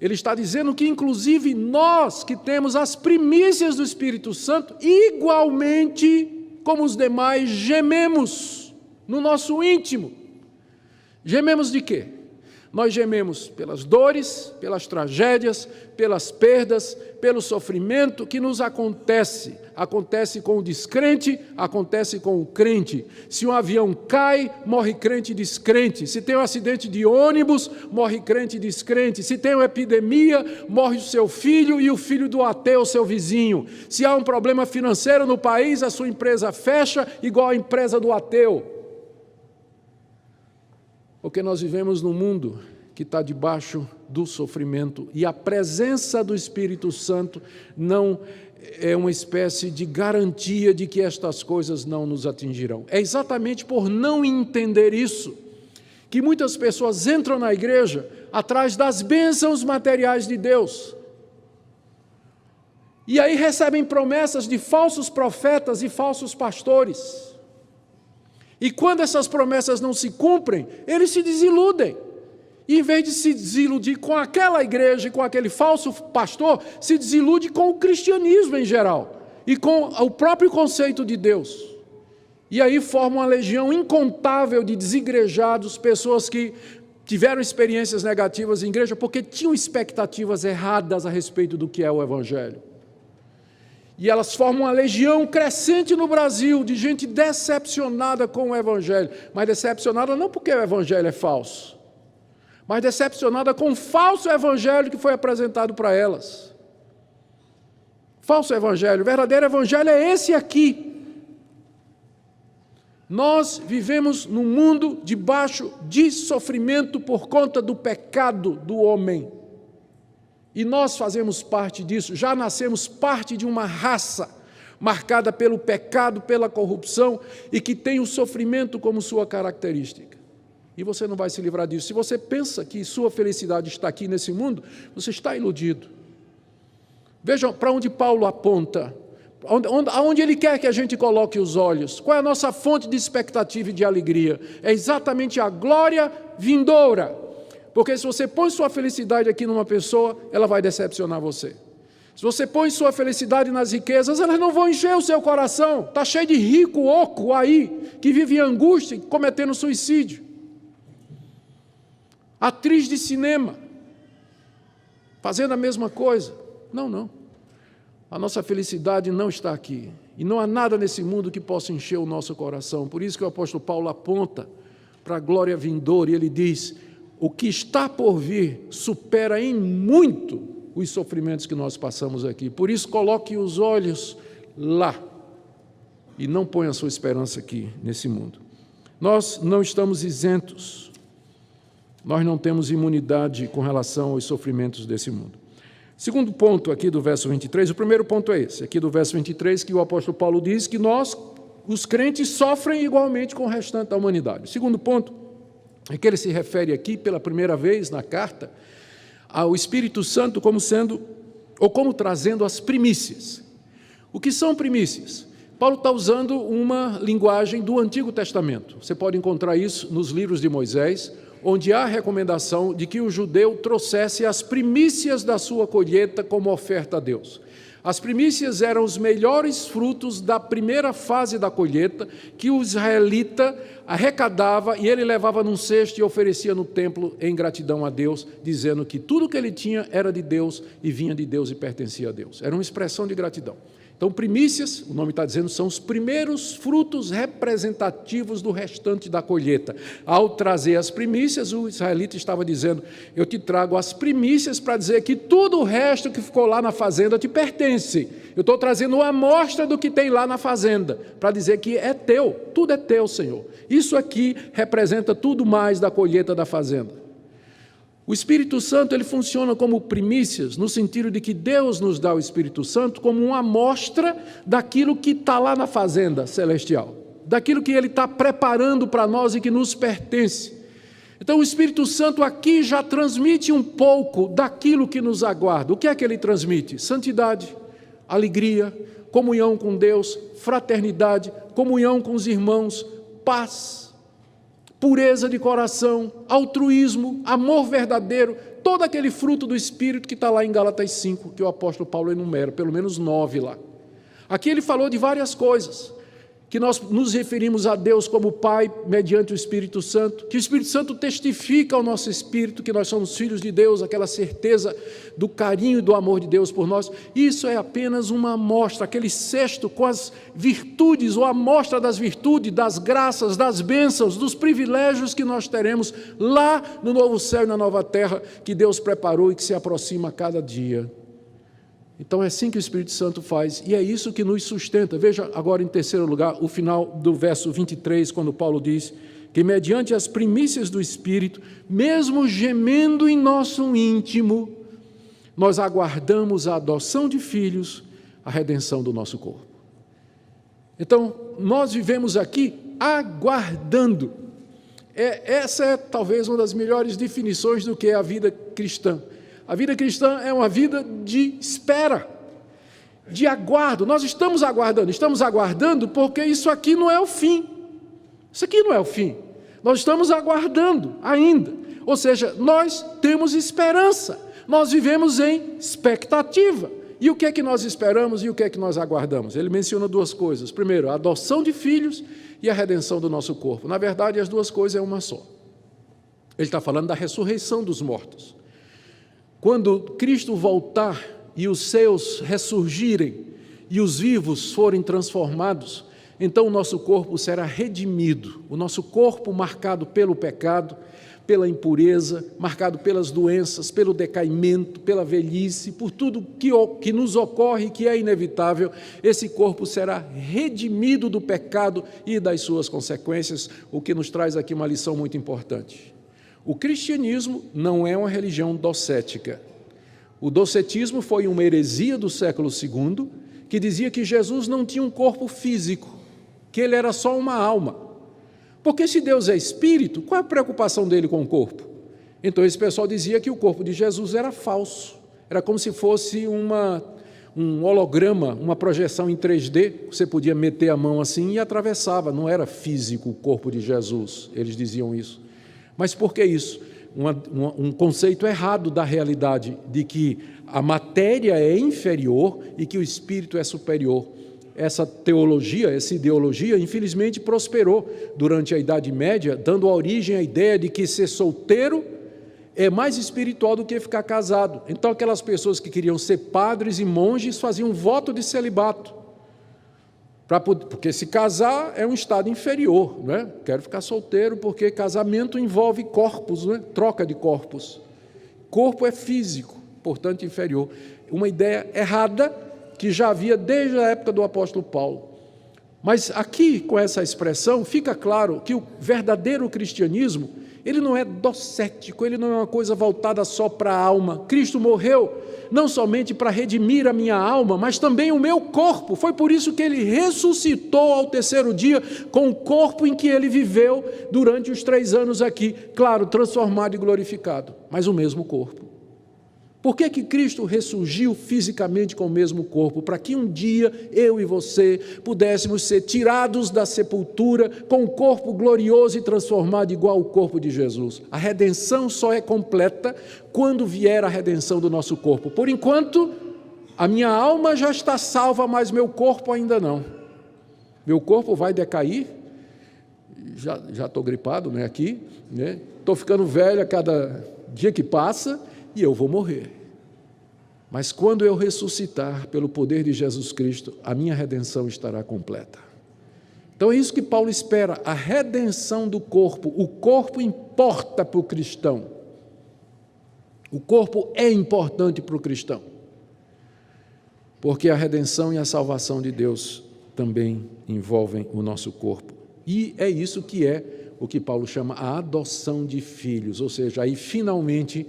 Ele está dizendo que, inclusive, nós que temos as primícias do Espírito Santo, igualmente como os demais, gememos no nosso íntimo. Gememos de quê? Nós gememos pelas dores, pelas tragédias, pelas perdas, pelo sofrimento que nos acontece. Acontece com o descrente, acontece com o crente. Se um avião cai, morre crente e descrente. Se tem um acidente de ônibus, morre crente e descrente. Se tem uma epidemia, morre o seu filho e o filho do ateu, seu vizinho. Se há um problema financeiro no país, a sua empresa fecha igual a empresa do ateu. Porque nós vivemos num mundo que está debaixo do sofrimento e a presença do Espírito Santo não é uma espécie de garantia de que estas coisas não nos atingirão. É exatamente por não entender isso que muitas pessoas entram na igreja atrás das bênçãos materiais de Deus. E aí recebem promessas de falsos profetas e falsos pastores. E quando essas promessas não se cumprem, eles se desiludem. E em vez de se desiludir com aquela igreja e com aquele falso pastor, se desilude com o cristianismo em geral e com o próprio conceito de Deus. E aí forma uma legião incontável de desigrejados, pessoas que tiveram experiências negativas em igreja porque tinham expectativas erradas a respeito do que é o Evangelho. E elas formam uma legião crescente no Brasil de gente decepcionada com o Evangelho. Mas decepcionada não porque o Evangelho é falso, mas decepcionada com o falso Evangelho que foi apresentado para elas. Falso Evangelho, o verdadeiro Evangelho é esse aqui. Nós vivemos num mundo debaixo de sofrimento por conta do pecado do homem. E nós fazemos parte disso, já nascemos parte de uma raça marcada pelo pecado, pela corrupção e que tem o sofrimento como sua característica. E você não vai se livrar disso. Se você pensa que sua felicidade está aqui nesse mundo, você está iludido. Vejam para onde Paulo aponta, aonde ele quer que a gente coloque os olhos. Qual é a nossa fonte de expectativa e de alegria? É exatamente a glória vindoura. Porque se você põe sua felicidade aqui numa pessoa, ela vai decepcionar você. Se você põe sua felicidade nas riquezas, elas não vão encher o seu coração. Está cheio de rico oco aí, que vive em angústia, cometendo suicídio. Atriz de cinema, fazendo a mesma coisa. Não. A nossa felicidade não está aqui. E não há nada nesse mundo que possa encher o nosso coração. Por isso que o apóstolo Paulo aponta para a glória vindoura e ele diz: o que está por vir supera em muito os sofrimentos que nós passamos aqui. Por isso, coloque os olhos lá e não ponha a sua esperança aqui, nesse mundo. Nós não estamos isentos, nós não temos imunidade com relação aos sofrimentos desse mundo. Segundo ponto aqui do verso 23, o primeiro ponto é esse, aqui do verso 23, que o apóstolo Paulo diz que nós, os crentes, sofrem igualmente com o restante da humanidade. O segundo ponto é que ele se refere aqui, pela primeira vez na carta, ao Espírito Santo como sendo, ou como trazendo as primícias. O que são primícias? Paulo está usando uma linguagem do Antigo Testamento. Você pode encontrar isso nos livros de Moisés, onde há a recomendação de que o judeu trouxesse as primícias da sua colheita como oferta a Deus. As primícias eram os melhores frutos da primeira fase da colheita, que o israelita arrecadava e ele levava num cesto e oferecia no templo em gratidão a Deus, dizendo que tudo que ele tinha era de Deus e vinha de Deus e pertencia a Deus. Era uma expressão de gratidão. Então, primícias, o nome está dizendo, são os primeiros frutos representativos do restante da colheita. Ao trazer as primícias, o israelita estava dizendo: eu te trago as primícias para dizer que tudo o resto que ficou lá na fazenda te pertence. Eu estou trazendo uma amostra do que tem lá na fazenda, para dizer que é teu, tudo é teu, Senhor. Isso aqui representa tudo mais da colheita da fazenda. O Espírito Santo, ele funciona como primícias, no sentido de que Deus nos dá o Espírito Santo como uma amostra daquilo que está lá na fazenda celestial, daquilo que ele está preparando para nós e que nos pertence. Então o Espírito Santo aqui já transmite um pouco daquilo que nos aguarda. O que é que ele transmite? Santidade, alegria, comunhão com Deus, fraternidade, comunhão com os irmãos, paz, pureza de coração, altruísmo, amor verdadeiro, todo aquele fruto do Espírito que está lá em Gálatas 5, que o apóstolo Paulo enumera, pelo menos 9 lá. Aqui ele falou de várias coisas. que nós nos referimos a Deus como Pai mediante o Espírito Santo, que o Espírito Santo testifica ao nosso espírito que nós somos filhos de Deus, aquela certeza do carinho e do amor de Deus por nós. Isso é apenas uma amostra, aquele cesto com as virtudes, ou a amostra das virtudes, das graças, das bênçãos, dos privilégios que nós teremos lá no novo céu e na nova terra que Deus preparou e que se aproxima a cada dia. Então é assim que o Espírito Santo faz, e é isso que nos sustenta. Veja agora, em terceiro lugar, o final do verso 23, quando Paulo diz que mediante as primícias do Espírito, mesmo gemendo em nosso íntimo, nós aguardamos a adoção de filhos, a redenção do nosso corpo. Então, nós vivemos aqui aguardando. Essa é talvez uma das melhores definições do que é a vida cristã. A vida cristã é uma vida de espera, de aguardo. Nós estamos aguardando porque isso aqui não é o fim. Isso aqui não é o fim. Nós estamos aguardando ainda. Ou seja, nós temos esperança. Nós vivemos em expectativa. E o que é que nós esperamos e o que é que nós aguardamos? Ele menciona duas coisas. Primeiro, a adoção de filhos e a redenção do nosso corpo. Na verdade, as duas coisas é uma só. Ele está falando da ressurreição dos mortos. Quando Cristo voltar e os seus ressurgirem e os vivos forem transformados, então o nosso corpo será redimido, o nosso corpo marcado pelo pecado, pela impureza, marcado pelas doenças, pelo decaimento, pela velhice, por tudo que nos ocorre, que é inevitável, esse corpo será redimido do pecado e das suas consequências, o que nos traz aqui uma lição muito importante. O cristianismo não é uma religião docética. O docetismo foi uma heresia do século II, que dizia que Jesus não tinha um corpo físico, que ele era só uma alma. Porque se Deus é espírito, qual é a preocupação dele com o corpo? Então esse pessoal dizia que o corpo de Jesus era falso, era como se fosse um holograma, uma projeção em 3D, você podia meter a mão assim e atravessava, não era físico o corpo de Jesus, eles diziam isso. Mas por que isso? Um conceito errado da realidade, de que a matéria é inferior e que o espírito é superior. Essa teologia, essa ideologia, infelizmente prosperou durante a Idade Média, dando origem à ideia de que ser solteiro é mais espiritual do que ficar casado. Então aquelas pessoas que queriam ser padres e monges faziam um voto de celibato. Porque se casar é um estado inferior, não é? Quero ficar solteiro porque casamento envolve corpos, não é? Troca de corpos. Corpo é físico, portanto inferior. Uma ideia errada que já havia desde a época do apóstolo Paulo. Mas aqui, com essa expressão, fica claro que o verdadeiro cristianismo, ele não é docético, ele não é uma coisa voltada só para a alma. Cristo morreu não somente para redimir a minha alma, mas também o meu corpo. Foi por isso que ele ressuscitou ao terceiro dia com o corpo em que ele viveu durante os 3 anos aqui. Claro, transformado e glorificado, mas o mesmo corpo. Por que Cristo ressurgiu fisicamente com o mesmo corpo? Para que um dia eu e você pudéssemos ser tirados da sepultura com um corpo glorioso e transformado igual ao corpo de Jesus. A redenção só é completa quando vier a redenção do nosso corpo. Por enquanto, a minha alma já está salva, mas meu corpo ainda não. Meu corpo vai decair. Já estou gripado, né, aqui, né? Estou ficando velho a cada dia que passa. E eu vou morrer. Mas quando eu ressuscitar pelo poder de Jesus Cristo, a minha redenção estará completa. Então é isso que Paulo espera, a redenção do corpo. O corpo importa para o cristão. O corpo é importante para o cristão. Porque a redenção e a salvação de Deus também envolvem o nosso corpo. E é isso que é o que Paulo chama a adoção de filhos, ou seja, aí finalmente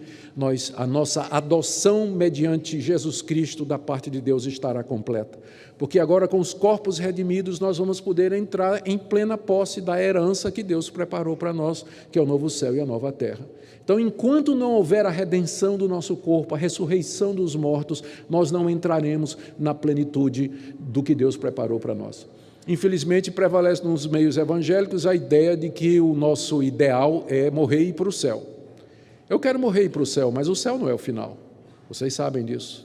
a nossa adoção mediante Jesus Cristo da parte de Deus estará completa, porque agora com os corpos redimidos nós vamos poder entrar em plena posse da herança que Deus preparou para nós, que é o novo céu e a nova terra. Então, enquanto não houver a redenção do nosso corpo, a ressurreição dos mortos, nós não entraremos na plenitude do que Deus preparou para nós. Infelizmente, prevalece nos meios evangélicos a ideia de que o nosso ideal é morrer e ir para o céu. Eu quero morrer e ir para o céu, mas o céu não é o final. Vocês sabem disso.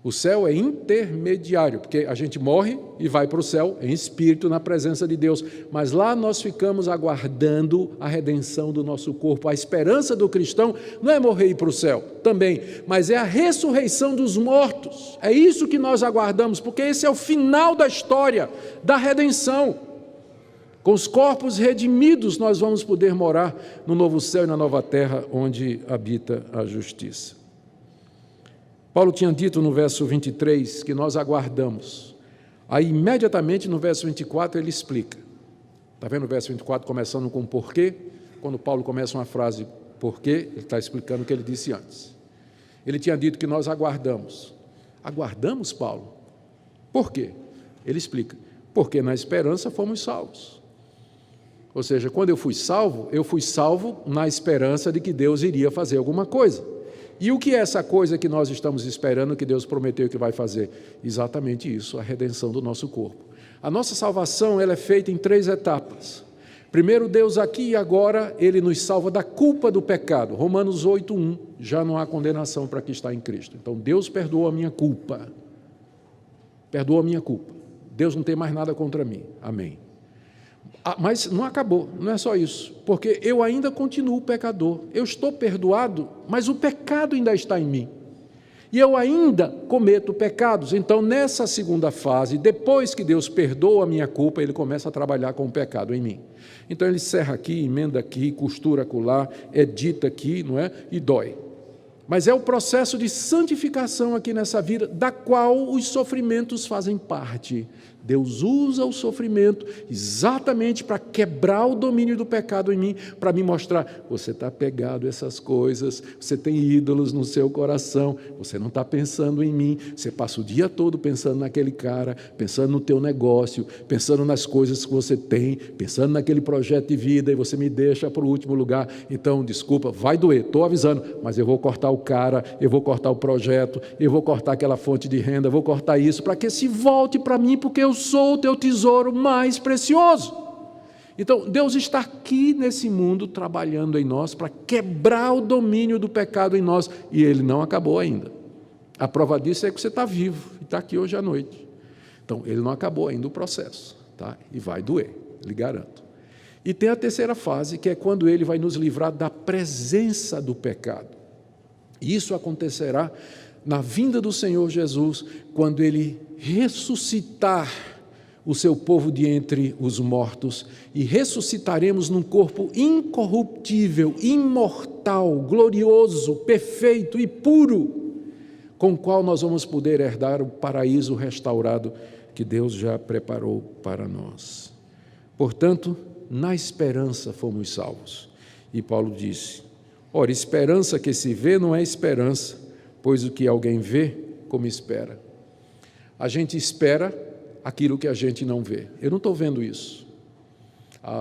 O céu é intermediário, porque a gente morre e vai para o céu em espírito, na presença de Deus. Mas lá nós ficamos aguardando a redenção do nosso corpo. A esperança do cristão não é morrer e ir para o céu também, mas é a ressurreição dos mortos. É isso que nós aguardamos, porque esse é o final da história da redenção. Com os corpos redimidos, nós vamos poder morar no novo céu e na nova terra, onde habita a justiça. Paulo tinha dito no verso 23 que nós aguardamos. Aí, imediatamente, no verso 24, ele explica. Está vendo o verso 24 começando com porquê? Quando Paulo começa uma frase porquê, ele está explicando o que ele disse antes. Ele tinha dito que nós aguardamos. Aguardamos, Paulo? Por quê? Ele explica. Porque na esperança fomos salvos. Ou seja, quando eu fui salvo na esperança de que Deus iria fazer alguma coisa. E o que é essa coisa que nós estamos esperando, que Deus prometeu que vai fazer? Exatamente isso, a redenção do nosso corpo. A nossa salvação ela é feita em 3 etapas. Primeiro, Deus aqui e agora, Ele nos salva da culpa do pecado. Romanos 8:1, já não há condenação para quem está em Cristo. Então, Deus perdoou a minha culpa. Perdoou a minha culpa. Deus não tem mais nada contra mim. Amém. Mas não acabou, não é só isso, porque eu ainda continuo pecador, eu estou perdoado, mas o pecado ainda está em mim, e eu ainda cometo pecados. Então, nessa segunda fase, depois que Deus perdoa a minha culpa, Ele começa a trabalhar com o pecado em mim. Então, Ele serra aqui, emenda aqui, costura acolá, edita aqui, não é? E dói. Mas é o processo de santificação aqui nessa vida, da qual os sofrimentos fazem parte. Deus usa o sofrimento exatamente para quebrar o domínio do pecado em mim, para me mostrar, você está apegado a essas coisas, você tem ídolos no seu coração, você não está pensando em mim, você passa o dia todo pensando naquele cara, pensando no teu negócio, pensando nas coisas que você tem, pensando naquele projeto de vida, e você me deixa para o último lugar. Então, desculpa, vai doer, estou avisando, mas eu vou cortar o cara, eu vou cortar o projeto, eu vou cortar aquela fonte de renda, eu vou cortar isso, para que se volte para mim, porque eu sou o teu tesouro mais precioso. Então, Deus está aqui nesse mundo trabalhando em nós para quebrar o domínio do pecado em nós, e Ele não acabou ainda. A prova disso é que você está vivo e está aqui hoje à noite. Então, Ele não acabou ainda o processo, tá? E vai doer, lhe garanto. E tem a terceira fase, que é quando Ele vai nos livrar da presença do pecado. E isso acontecerá na vinda do Senhor Jesus, quando Ele ressuscitar o seu povo de entre os mortos, e ressuscitaremos num corpo incorruptível, imortal, glorioso, perfeito e puro, com o qual nós vamos poder herdar o paraíso restaurado que Deus já preparou para nós. Portanto, na esperança fomos salvos. E Paulo disse, ora, esperança que se vê não é esperança, pois o que alguém vê, como espera. A gente espera aquilo que a gente não vê. Eu não estou vendo isso.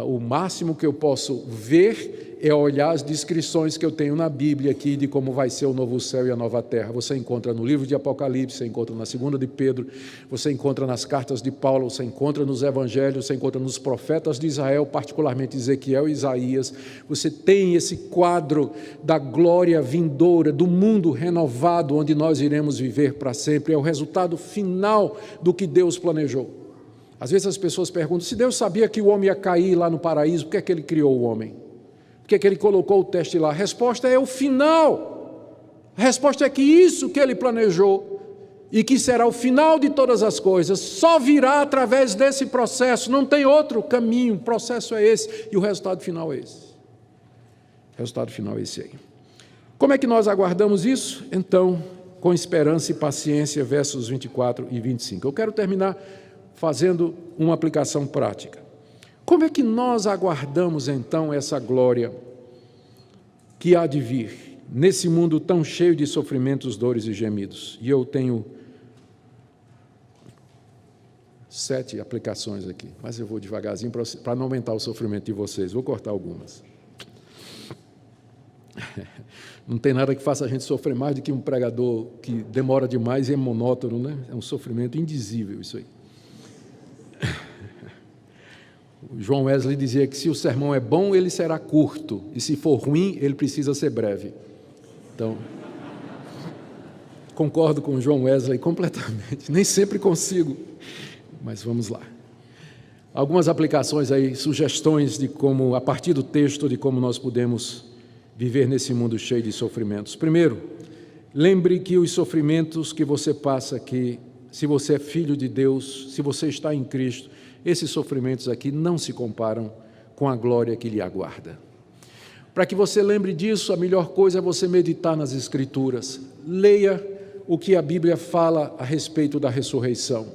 O máximo que eu posso ver é olhar as descrições que eu tenho na Bíblia aqui de como vai ser o novo céu e a nova terra. Você encontra no livro de Apocalipse, você encontra na segunda de Pedro, você encontra nas cartas de Paulo, você encontra nos evangelhos, você encontra nos profetas de Israel, particularmente Ezequiel e Isaías. Você tem esse quadro da glória vindoura, do mundo renovado, onde nós iremos viver para sempre. É o resultado final do que Deus planejou. Às vezes as pessoas perguntam, se Deus sabia que o homem ia cair lá no paraíso, por que é que Ele criou o homem? Por que é que Ele colocou o teste lá? A resposta é o final. A resposta é que isso que Ele planejou, e que será o final de todas as coisas, só virá através desse processo, não tem outro caminho, o processo é esse, e o resultado final é esse. O resultado final é esse aí. Como é que nós aguardamos isso? Então, com esperança e paciência, versos 24 e 25. Eu quero terminar fazendo uma aplicação prática. Como é que nós aguardamos, então, essa glória que há de vir, nesse mundo tão cheio de sofrimentos, dores e gemidos? E eu tenho 7 aplicações aqui, mas eu vou devagarzinho para não aumentar o sofrimento de vocês. Vou cortar algumas. Não tem nada que faça a gente sofrer mais do que um pregador que demora demais e é monótono, né? É um sofrimento indizível isso aí. O João Wesley dizia que se o sermão é bom, ele será curto, e se for ruim, ele precisa ser breve. Então, concordo com o João Wesley completamente, nem sempre consigo, mas vamos lá. Algumas aplicações aí, sugestões de como, a partir do texto, de como nós podemos viver nesse mundo cheio de sofrimentos. Primeiro, lembre que os sofrimentos que você passa aqui, se você é filho de Deus, se você está em Cristo, esses sofrimentos aqui não se comparam com a glória que lhe aguarda. Para que você lembre disso, a melhor coisa é você meditar nas Escrituras. Leia o que a Bíblia fala a respeito da ressurreição,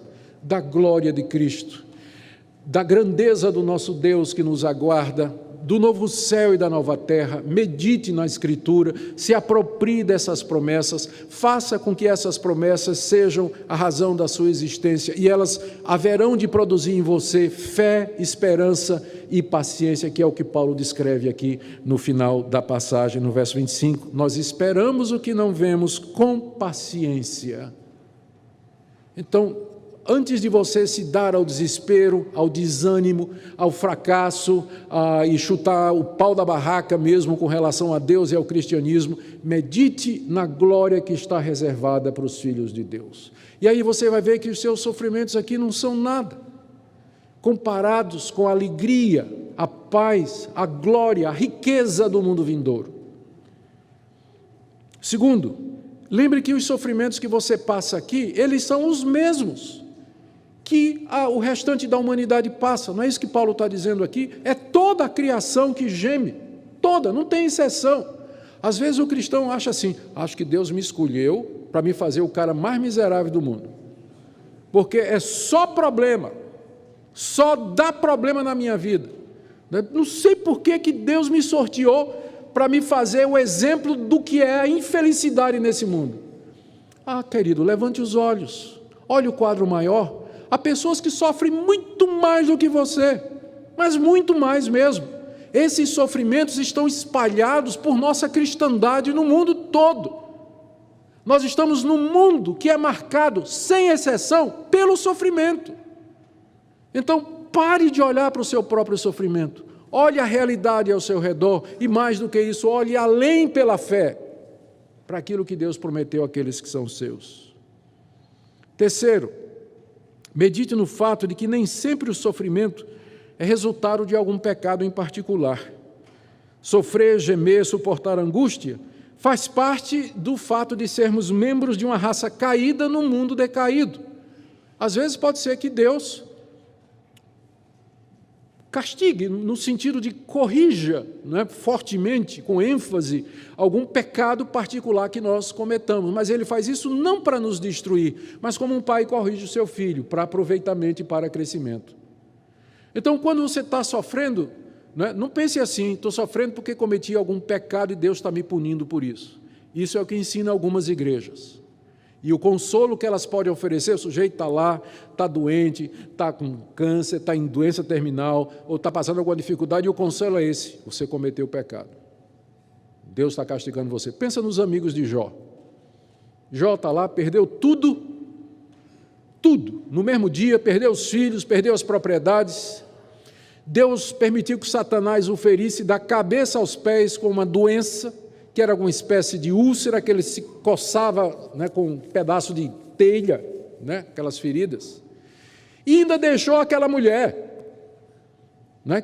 da glória de Cristo, da grandeza do nosso Deus que nos aguarda, do novo céu e da nova terra. Medite na Escritura, se aproprie dessas promessas, faça com que essas promessas sejam a razão da sua existência, e elas haverão de produzir em você fé, esperança e paciência, que é o que Paulo descreve aqui no final da passagem, no verso 25. Nós esperamos o que não vemos com paciência. Então, antes de você se dar ao desespero, ao desânimo, ao fracasso, e chutar o pau da barraca mesmo com relação a Deus e ao cristianismo, medite na glória que está reservada para os filhos de Deus. E aí você vai ver que os seus sofrimentos aqui não são nada, comparados com a alegria, a paz, a glória, a riqueza do mundo vindouro. Segundo, lembre que os sofrimentos que você passa aqui, eles são os mesmos que o restante da humanidade passa. Não é isso que Paulo está dizendo aqui? É toda a criação que geme, toda, não tem exceção. Às vezes o cristão acha assim, acho que Deus me escolheu para me fazer o cara mais miserável do mundo, porque é só problema, só dá problema na minha vida. Não sei por que Deus me sorteou para me fazer o exemplo do que é a infelicidade nesse mundo. Querido, levante os olhos, olhe o quadro maior. Há pessoas que sofrem muito mais do que você, mas muito mais mesmo. Esses sofrimentos estão espalhados por nossa cristandade no mundo todo. Nós estamos num mundo que é marcado, sem exceção, pelo sofrimento. Então, pare de olhar para o seu próprio sofrimento. Olhe a realidade ao seu redor e, mais do que isso, olhe além pela fé para aquilo que Deus prometeu àqueles que são seus. Terceiro, medite no fato de que nem sempre o sofrimento é resultado de algum pecado em particular. Sofrer, gemer, suportar angústia faz parte do fato de sermos membros de uma raça caída no mundo decaído. Às vezes pode ser que Deus castigue, no sentido de corrija, fortemente, com ênfase, algum pecado particular que nós cometamos. Mas Ele faz isso não para nos destruir, mas como um pai corrige o seu filho, para aproveitamento e para crescimento. Então, quando você está sofrendo, não pense assim, estou sofrendo porque cometi algum pecado e Deus está me punindo por isso. Isso é o que ensina algumas igrejas. E o consolo que elas podem oferecer, o sujeito está lá, está doente, está com câncer, está em doença terminal, ou está passando alguma dificuldade, e o consolo é esse: você cometeu o pecado. Deus está castigando você. Pensa nos amigos de Jó. Jó está lá, perdeu tudo, no mesmo dia, perdeu os filhos, perdeu as propriedades. Deus permitiu que Satanás o ferisse da cabeça aos pés com uma doença, que era alguma espécie de úlcera, que ele se coçava com um pedaço de telha, aquelas feridas. E ainda deixou aquela mulher,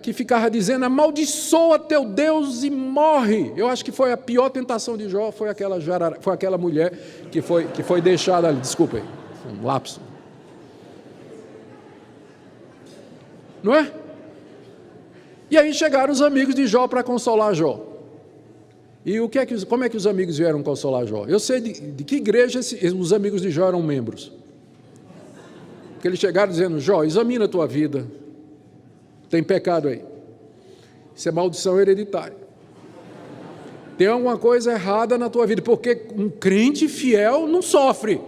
que ficava dizendo: amaldiçoa teu Deus e morre. Eu acho que foi a pior tentação de Jó, foi aquela mulher que foi deixada ali. Desculpa aí, um lapso. Não é? E aí chegaram os amigos de Jó para consolar Jó. E como é que os amigos vieram consolar Jó? Eu sei de que igreja os amigos de Jó eram membros. Porque eles chegaram dizendo: Jó, examina a tua vida, tem pecado aí, isso é maldição hereditária, tem alguma coisa errada na tua vida, porque um crente fiel não sofre.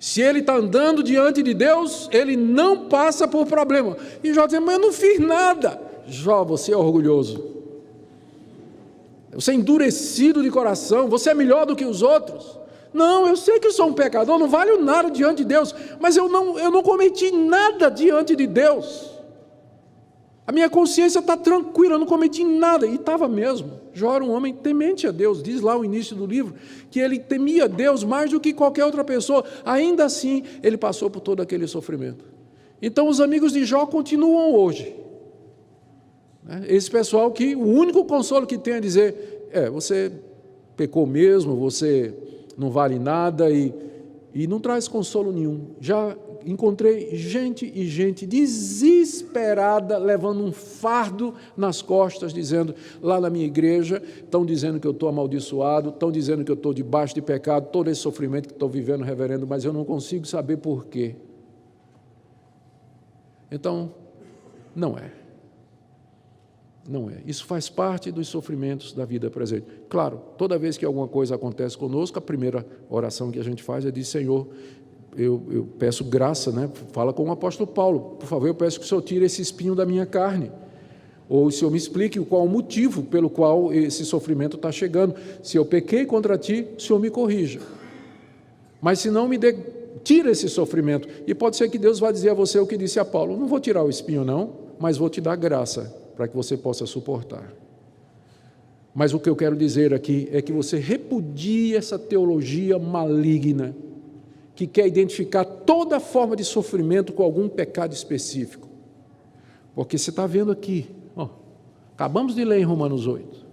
Se ele está andando diante de Deus, ele não passa por problema. E Jó dizendo: mas eu não fiz nada. Jó, você é orgulhoso, você é endurecido de coração, você é melhor do que os outros. Não, eu sei que eu sou um pecador, não valho nada diante de Deus, mas eu não cometi nada diante de Deus. A minha consciência está tranquila, eu não cometi nada. E estava mesmo. Jó era um homem temente a Deus. Diz lá o início do livro que ele temia a Deus mais do que qualquer outra pessoa. Ainda assim, ele passou por todo aquele sofrimento. Então, os amigos de Jó continuam hoje. Esse pessoal que o único consolo que tem é dizer, você pecou mesmo, você não vale nada e não traz consolo nenhum. Já encontrei gente e gente desesperada, levando um fardo nas costas, dizendo, lá na minha igreja, estão dizendo que eu estou amaldiçoado, estão dizendo que eu estou debaixo de pecado, todo esse sofrimento que estou vivendo, reverendo, mas eu não consigo saber por quê. Então, não é. Não é. Isso faz parte dos sofrimentos da vida presente. Claro, toda vez que alguma coisa acontece conosco, a primeira oração que a gente faz é dizer, Senhor, eu peço graça, né? Fala com o apóstolo Paulo, por favor, eu peço que o Senhor tire esse espinho da minha carne. Ou o Senhor me explique qual o motivo pelo qual esse sofrimento está chegando. Se eu pequei contra ti, o Senhor me corrija. Mas se não, tira esse sofrimento. E pode ser que Deus vá dizer a você o que disse a Paulo, não vou tirar o espinho não, mas vou te dar graça, para que você possa suportar. Mas o que eu quero dizer aqui é que você repudie essa teologia maligna, que quer identificar toda forma de sofrimento com algum pecado específico. Porque você está vendo aqui, acabamos de ler em Romanos 8,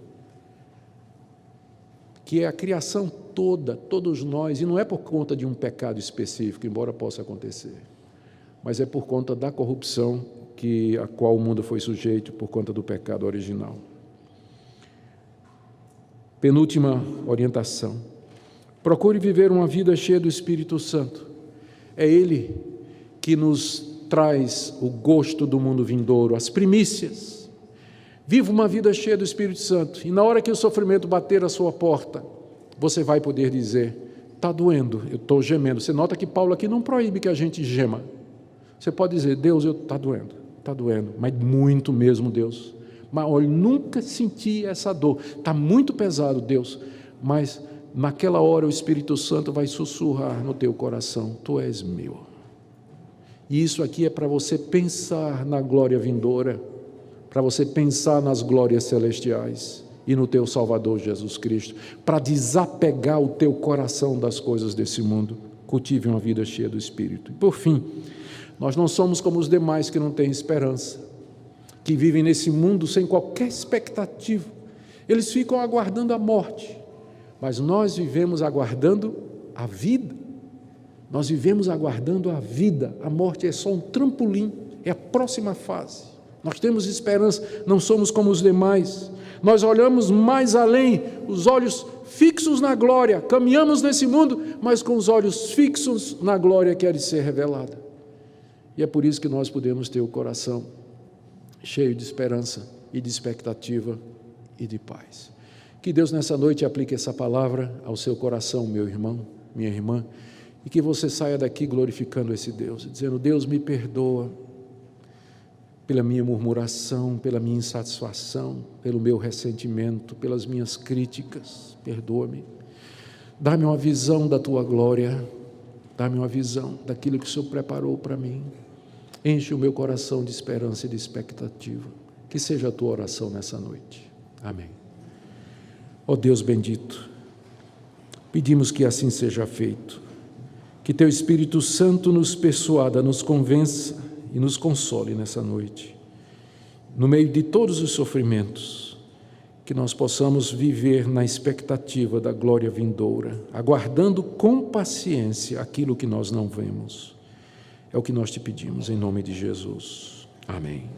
que é a criação toda, todos nós, e não é por conta de um pecado específico, embora possa acontecer, mas é por conta da corrupção a qual o mundo foi sujeito por conta do pecado original. Penúltima orientação. Procure viver uma vida cheia do Espírito Santo. É Ele que nos traz o gosto do mundo vindouro, as primícias. Viva uma vida cheia do Espírito Santo. E na hora que o sofrimento bater a sua porta, você vai poder dizer, está doendo, eu estou gemendo. Você nota que Paulo aqui não proíbe que a gente gema. Você pode dizer, Deus, está doendo, mas muito mesmo, Deus. Mas olha, nunca senti essa dor. Está muito pesado, Deus, mas naquela hora o Espírito Santo vai sussurrar no teu coração, tu és meu. E isso aqui é para você pensar na glória vindoura, para você pensar nas glórias celestiais e no teu Salvador Jesus Cristo, para desapegar o teu coração das coisas desse mundo. Cultive uma vida cheia do Espírito. E por fim, nós não somos como os demais que não têm esperança, que vivem nesse mundo sem qualquer expectativa. Eles ficam aguardando a morte, mas nós vivemos aguardando a vida. Nós vivemos aguardando a vida. A morte é só um trampolim, é a próxima fase. Nós temos esperança, não somos como os demais. Nós olhamos mais além, os olhos fixos na glória. Caminhamos nesse mundo, mas com os olhos fixos na glória que há de ser revelada. E é por isso que nós podemos ter o coração cheio de esperança e de expectativa e de paz. Que Deus nessa noite aplique essa palavra ao seu coração, meu irmão, minha irmã, e que você saia daqui glorificando esse Deus, dizendo, Deus me perdoa pela minha murmuração, pela minha insatisfação, pelo meu ressentimento, pelas minhas críticas, perdoa-me. Dá-me uma visão da tua glória, dá-me uma visão daquilo que o Senhor preparou para mim. Enche o meu coração de esperança e de expectativa. Que seja a tua oração nessa noite. Amém. Ó Deus bendito, pedimos que assim seja feito. Que teu Espírito Santo nos persuada, nos convença e nos console nessa noite. No meio de todos os sofrimentos, que nós possamos viver na expectativa da glória vindoura, aguardando com paciência aquilo que nós não vemos. É o que nós te pedimos, em nome de Jesus. Amém.